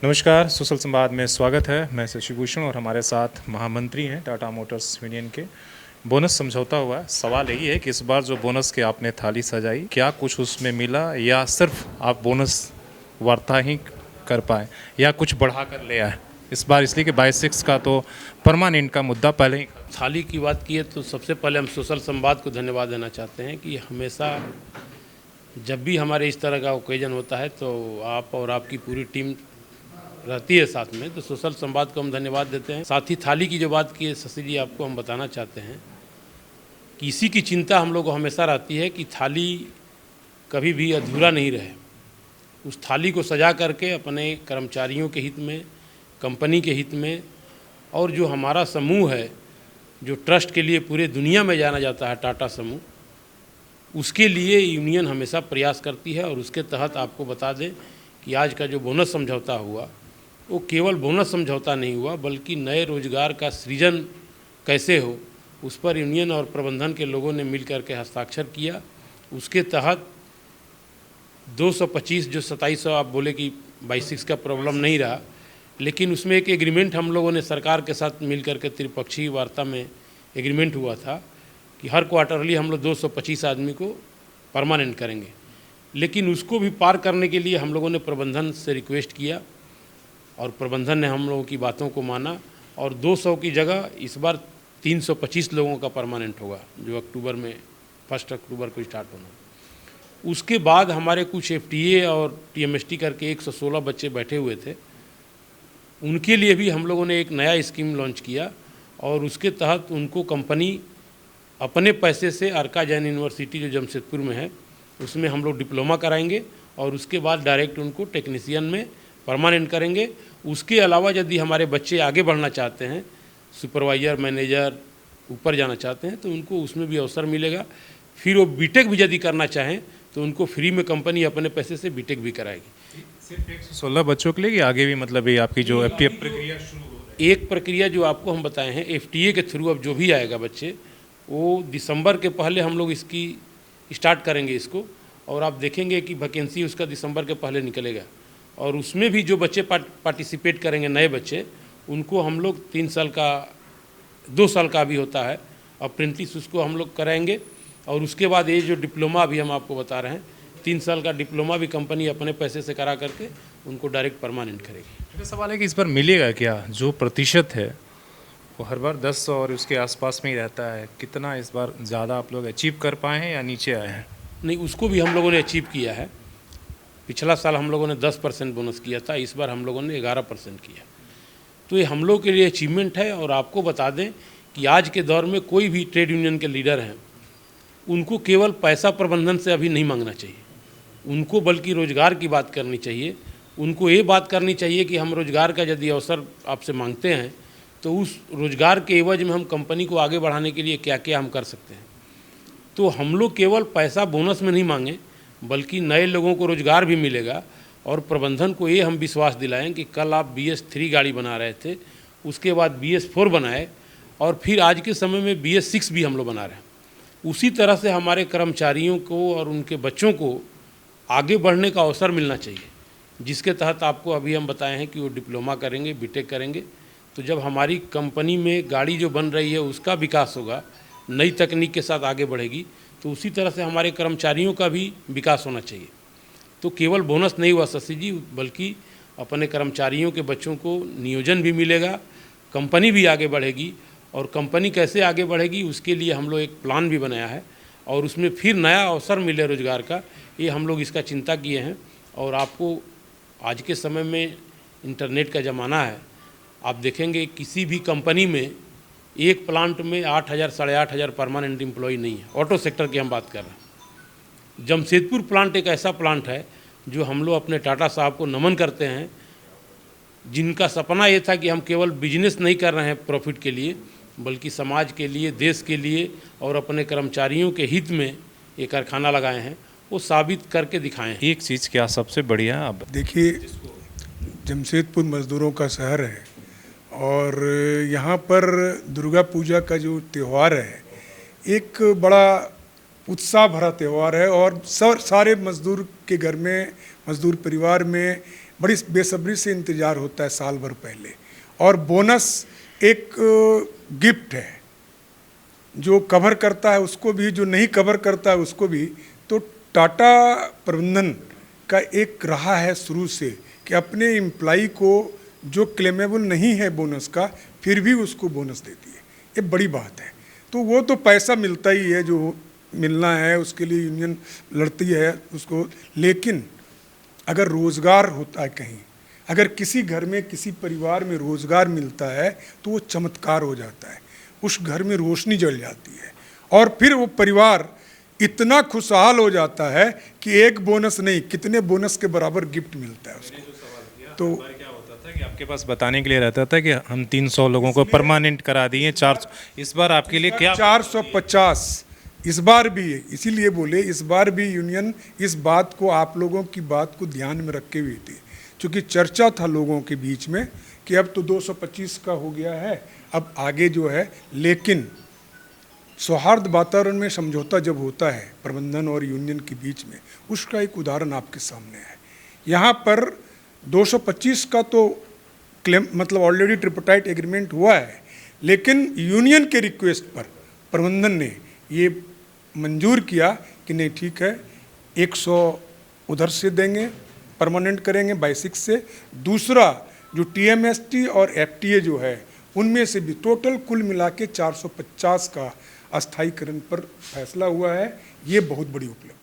नमस्कार, सुशल संवाद में स्वागत है। मैं शशिभूषण और हमारे साथ महामंत्री हैं टाटा मोटर्स यूनियन के। बोनस समझौता हुआ है। सवाल यही है कि इस बार जो बोनस की आपने थाली सजाई, क्या कुछ उसमें मिला या सिर्फ आप बोनस वार्ता ही कर पाए या कुछ बढ़ा कर ले आए इस बार? इसलिए कि 22 का तो परमानेंट का मुद्दा पहले ही। थाली की बात की है तो सबसे पहले हम सोशल संवाद को धन्यवाद देना चाहते हैं कि हमेशा जब भी हमारे इस तरह का ओकेजन होता है तो आप और आपकी पूरी टीम रहती है साथ में, तो सोशल संवाद को हम धन्यवाद देते हैं। साथ ही थाली की जो बात की है शशि जी, आपको हम बताना चाहते हैं कि इसी की चिंता हम लोग को हमेशा रहती है कि थाली कभी भी अधूरा नहीं रहे। उस थाली को सजा करके अपने कर्मचारियों के हित में, कंपनी के हित में, और जो हमारा समूह है जो ट्रस्ट के लिए पूरे दुनिया में जाना जाता है टाटा समूह, उसके लिए यूनियन हमेशा प्रयास करती है। और उसके तहत आपको बता दें कि आज का जो बोनस समझौता हुआ वो केवल बोनस समझौता नहीं हुआ, बल्कि नए रोजगार का सृजन कैसे हो उस पर यूनियन और प्रबंधन के लोगों ने मिल करके हस्ताक्षर किया। उसके तहत 225 जो 2700 आप बोले कि 22 का प्रॉब्लम नहीं रहा, लेकिन उसमें एक एग्रीमेंट हम लोगों ने सरकार के साथ मिल करके त्रिपक्षीय वार्ता में एग्रीमेंट हुआ था कि हर क्वार्टरली हम लोग 225 आदमी को परमानेंट करेंगे। लेकिन उसको भी पार करने के लिए हम लोगों ने प्रबंधन से रिक्वेस्ट किया और प्रबंधन ने हम लोगों की बातों को माना और 200 की जगह इस बार 325 लोगों का परमानेंट होगा, जो अक्टूबर में 1 अक्टूबर को स्टार्ट होना। उसके बाद हमारे कुछ एफटीए और टीएमएसटी करके 116 बच्चे बैठे हुए थे, उनके लिए भी हम लोगों ने एक नया स्कीम लॉन्च किया और उसके तहत उनको कंपनी अपने पैसे से अर्का जैन यूनिवर्सिटी जो जमशेदपुर में है उसमें हम लोग डिप्लोमा कराएंगे और उसके बाद डायरेक्ट उनको टेक्नीशियन में परमानेंट करेंगे। उसके अलावा यदि हमारे बच्चे आगे बढ़ना चाहते हैं, सुपरवाइज़र, मैनेजर ऊपर जाना चाहते हैं, तो उनको उसमें भी अवसर मिलेगा। फिर वो बीटेक भी यदि करना चाहें तो उनको फ्री में कंपनी अपने पैसे से बीटेक भी कराएगी। सिर्फ 116 बच्चों के लिए कि आगे भी, मतलब ये आपकी जो एफटीए प्रक्रिया शुरू हो रही है? एक प्रक्रिया जो आपको हम बताए हैं एफटीए के थ्रू, अब जो भी आएगा बच्चे, वो दिसंबर के पहले हम लोग इसकी स्टार्ट करेंगे इसको, और आप देखेंगे कि वैकेंसी उसका दिसंबर के पहले निकलेगा। और उसमें भी जो बच्चे पार्टिसिपेट करेंगे, नए बच्चे, उनको हम लोग 3 साल का, 2 साल का भी होता है अप्रेंटिस, उसको हम लोग कराएंगे। और उसके बाद ये जो डिप्लोमा अभी हम आपको बता रहे हैं, 3 साल का डिप्लोमा भी कंपनी अपने पैसे से करा करके उनको डायरेक्ट परमानेंट करेगी। मेरा सवाल है कि इस बार मिलेगा क्या? जो प्रतिशत है वो हर बार 10 और उसके आसपास में ही रहता है, कितना इस बार ज़्यादा आप लोग अचीव कर पाए हैं या नीचे आए हैं? नहीं, उसको भी हम लोगों ने अचीव किया है। पिछला साल हम लोगों ने 10% बोनस किया था, इस बार हम लोगों ने 11% किया। तो ये हम लोग के लिए अचीवमेंट है। और आपको बता दें कि आज के दौर में कोई भी ट्रेड यूनियन के लीडर हैं, उनको केवल पैसा प्रबंधन से अभी नहीं मांगना चाहिए, उनको बल्कि रोज़गार की बात करनी चाहिए। उनको ये बात करनी चाहिए कि हम रोज़गार का यदि अवसर आपसे मांगते हैं तो उस रोज़गार के एवज में हम कंपनी को आगे बढ़ाने के लिए क्या क्या हम कर सकते हैं। तो हम लोग केवल पैसा बोनस में नहीं मांगे, बल्कि नए लोगों को रोज़गार भी मिलेगा। और प्रबंधन को ये हम विश्वास दिलाएं कि कल आप BS3 गाड़ी बना रहे थे, उसके बाद BS4 बनाए और फिर आज के समय में BS6 भी हम लोग बना रहे हैं। उसी तरह से हमारे कर्मचारियों को और उनके बच्चों को आगे बढ़ने का अवसर मिलना चाहिए, जिसके तहत आपको अभी हम बताए हैं कि वो डिप्लोमा करेंगे, बीटेक करेंगे। तो जब हमारी कंपनी में गाड़ी जो बन रही है उसका विकास होगा, नई तकनीक के साथ आगे बढ़ेगी, तो उसी तरह से हमारे कर्मचारियों का भी विकास होना चाहिए। तो केवल बोनस नहीं हुआ शशि जी, बल्कि अपने कर्मचारियों के बच्चों को नियोजन भी मिलेगा, कंपनी भी आगे बढ़ेगी। और कंपनी कैसे आगे बढ़ेगी उसके लिए हम लोग एक प्लान भी बनाया है और उसमें फिर नया अवसर मिले रोज़गार का, ये हम लोग इसका चिंता किए हैं। और आपको आज के समय में इंटरनेट का ज़माना है, आप देखेंगे किसी भी कंपनी में एक प्लांट में 8,000 साढ़े 8,000 परमानेंट एम्प्लॉय नहीं है। ऑटो सेक्टर की हम बात कर रहे हैं। जमशेदपुर प्लांट एक ऐसा प्लांट है जो हम लोग अपने टाटा साहब को नमन करते हैं, जिनका सपना ये था कि हम केवल बिजनेस नहीं कर रहे हैं प्रॉफिट के लिए, बल्कि समाज के लिए, देश के लिए और अपने कर्मचारियों के हित में ये कारखाना लगाए हैं, वो साबित करके दिखाएं हैं। एक चीज़ क्या सबसे बढ़िया, आप देखिए, जमशेदपुर मज़दूरों का शहर है और यहाँ पर दुर्गा पूजा का जो त्यौहार है एक बड़ा उत्साह भरा त्यौहार है और सारे मज़दूर के घर में, मज़दूर परिवार में बड़ी बेसब्री से इंतज़ार होता है साल भर पहले। और बोनस एक गिफ्ट है, जो कवर करता है उसको भी, जो नहीं कवर करता है उसको भी। तो टाटा प्रबंधन का एक रहा है शुरू से कि अपने एम्प्लाई को जो क्लेमेबल नहीं है बोनस का, फिर भी उसको बोनस देती है। ये बड़ी बात है। तो वो तो पैसा मिलता ही है, जो मिलना है उसके लिए यूनियन लड़ती है उसको। लेकिन अगर रोज़गार होता है कहीं, अगर किसी घर में किसी परिवार में रोज़गार मिलता है तो वो चमत्कार हो जाता है, उस घर में रोशनी जल जाती है और फिर वो परिवार इतना खुशहाल हो जाता है कि एक बोनस नहीं, कितने बोनस के बराबर गिफ्ट मिलता है उसको। तो क्या होता था कि आपके पास बताने के लिए रहता था कि हम 300 लोगों को परमानेंट करा दिए, 400। इस बार आपके लिए क्या 450 इस बार भी है। इसीलिए बोले इस बार भी यूनियन इस बात को, आप लोगों की बात को ध्यान में रखे हुए थी, क्योंकि चर्चा था लोगों के बीच में कि अब तो 225 का हो गया है, अब आगे जो है। लेकिन सौहार्द वातावरण में समझौता जब होता है प्रबंधन और यूनियन के बीच में, उसका एक उदाहरण आपके सामने है। यहाँ पर 225 का तो क्लेम मतलब ऑलरेडी ट्रिपटाइट एग्रीमेंट हुआ है, लेकिन यूनियन के रिक्वेस्ट पर प्रबंधन ने ये मंजूर किया कि नहीं ठीक है, 100 उधर से देंगे, परमानेंट करेंगे बाई 6 से। दूसरा जो TMST और FTA जो है उनमें से भी टोटल कुल मिला के 450 का अस्थायीकरण पर फैसला हुआ है। ये बहुत बड़ी उपलब्धि है।